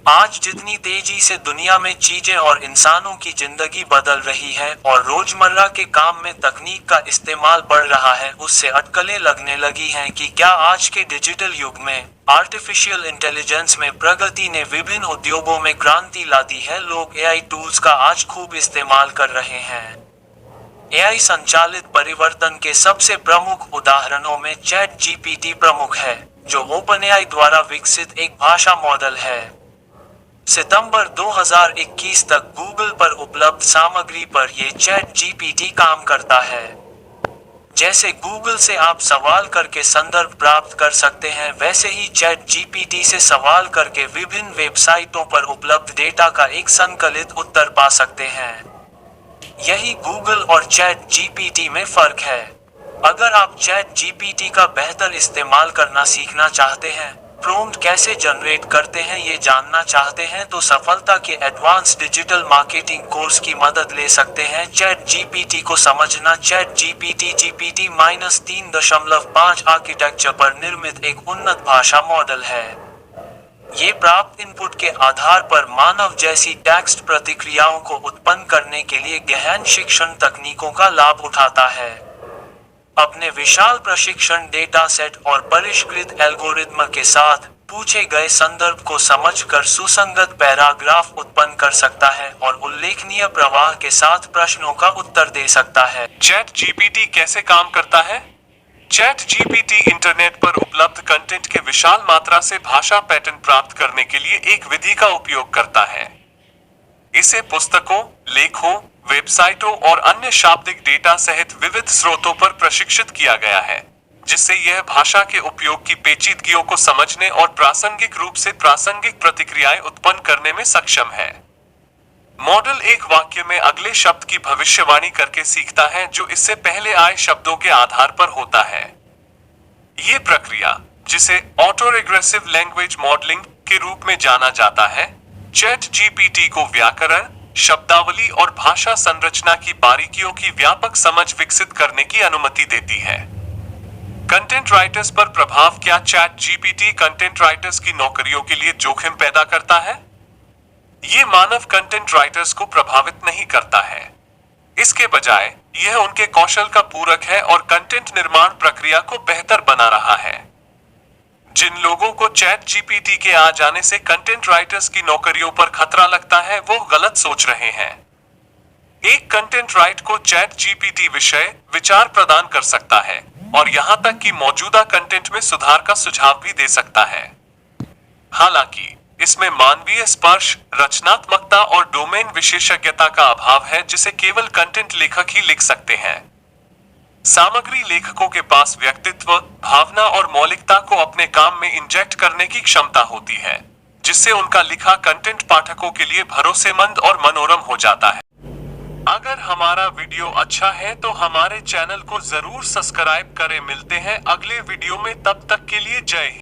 आज जितनी तेजी से दुनिया में चीजें और इंसानों की जिंदगी बदल रही है और रोजमर्रा के काम में तकनीक का इस्तेमाल बढ़ रहा है, उससे अटकलें लगने लगी हैं कि क्या आज के डिजिटल युग में आर्टिफिशियल इंटेलिजेंस में प्रगति ने विभिन्न उद्योगों में क्रांति ला दी है। लोग एआई टूल्स का आज खूब इस्तेमाल कर रहे हैं। एआई संचालित परिवर्तन के सबसे प्रमुख उदाहरणों में चैट जीपीटी प्रमुख है, जो ओपनएआई द्वारा विकसित एक भाषा मॉडल है। सितंबर 2021 तक गूगल पर उपलब्ध सामग्री पर यह चैट जीपीटी काम करता है। जैसे गूगल से आप सवाल करके संदर्भ प्राप्त कर सकते हैं, वैसे ही चैट जीपीटी से सवाल करके विभिन्न वेबसाइटों पर उपलब्ध डेटा का एक संकलित उत्तर पा सकते हैं। यही गूगल और चैट जीपीटी में फर्क है। अगर आप चैट जीपीटी का बेहतर इस्तेमाल करना सीखना चाहते हैं, प्रॉम्प्ट कैसे जनरेट करते हैं ये जानना चाहते हैं, तो सफलता के एडवांस डिजिटल मार्केटिंग कोर्स की मदद ले सकते हैं। चैट जीपीटी को समझना। चैट जीपीटी GPT-3.5 आर्किटेक्चर पर निर्मित एक उन्नत भाषा मॉडल है। ये प्राप्त इनपुट के आधार पर मानव जैसी टेक्स्ट प्रतिक्रियाओं को उत्पन्न करने के लिए गहन शिक्षण तकनीकों का लाभ उठाता है। अपने विशाल प्रशिक्षण डेटा सेट और परिष्कृत एल्गोरिदम के साथ पूछे गए संदर्भ को समझकर सुसंगत पैराग्राफ उत्पन्न कर सकता है और उल्लेखनीय प्रवाह के साथ प्रश्नों का उत्तर दे सकता है। चैट जीपीटी कैसे काम करता है? चैट जीपीटी इंटरनेट पर उपलब्ध कंटेंट के विशाल मात्रा से भाषा पैटर्न प्राप्त करने के लिए एक विधि का उपयोग करता है। इसे पुस्तकों, लेखों, वेबसाइटों और अन्य शाब्दिक डेटा सहित विविध स्रोतों पर प्रशिक्षित किया गया है, जिससे यह भाषा के उपयोग की पेचीदगियों को समझने और प्रासंगिक रूप से प्रासंगिक प्रतिक्रियाएं उत्पन्न करने में सक्षम है। मॉडल एक वाक्य में अगले शब्द की भविष्यवाणी करके सीखता है, जो इससे पहले आए शब्दों के आधार पर होता है। ये प्रक्रिया, जिसे ऑटो रिग्रेसिव लैंग्वेज मॉडलिंग के रूप में जाना जाता है, चैट जीपीटी को व्याकरण, शब्दावली और भाषा संरचना की बारीकियों की व्यापक समझ विकसित करने की अनुमति देती है। कंटेंट राइटर्स पर प्रभाव। क्या चैट जीपीटी कंटेंट राइटर्स की नौकरियों के लिए जोखिम पैदा करता है? ये मानव कंटेंट राइटर्स को प्रभावित नहीं करता है। इसके बजाय यह उनके कौशल का पूरक है और कंटेंट निर्माण प्रक्रिया को बेहतर बना रहा है। जिन लोगों को चैट जीपीटी के आ जाने से कंटेंट राइटर्स की नौकरियों पर खतरा लगता है, वो गलत सोच रहे हैं। एक कंटेंट राइटर को चैट जीपीटी विषय विचार प्रदान कर सकता है और यहां तक कि मौजूदा कंटेंट में सुधार का सुझाव भी दे सकता है। हालांकि इसमें मानवीय स्पर्श, रचनात्मकता और डोमेन विशेषज्ञता का अभाव है, जिसे केवल कंटेंट लेखक ही लिख सकते हैं। सामग्री लेखकों के पास व्यक्तित्व, भावना और मौलिकता को अपने काम में इंजेक्ट करने की क्षमता होती है, जिससे उनका लिखा कंटेंट पाठकों के लिए भरोसेमंद और मनोरम हो जाता है। अगर हमारा वीडियो अच्छा है तो हमारे चैनल को जरूर सब्सक्राइब करें। मिलते हैं अगले वीडियो में, तब तक के लिए जय हिंद।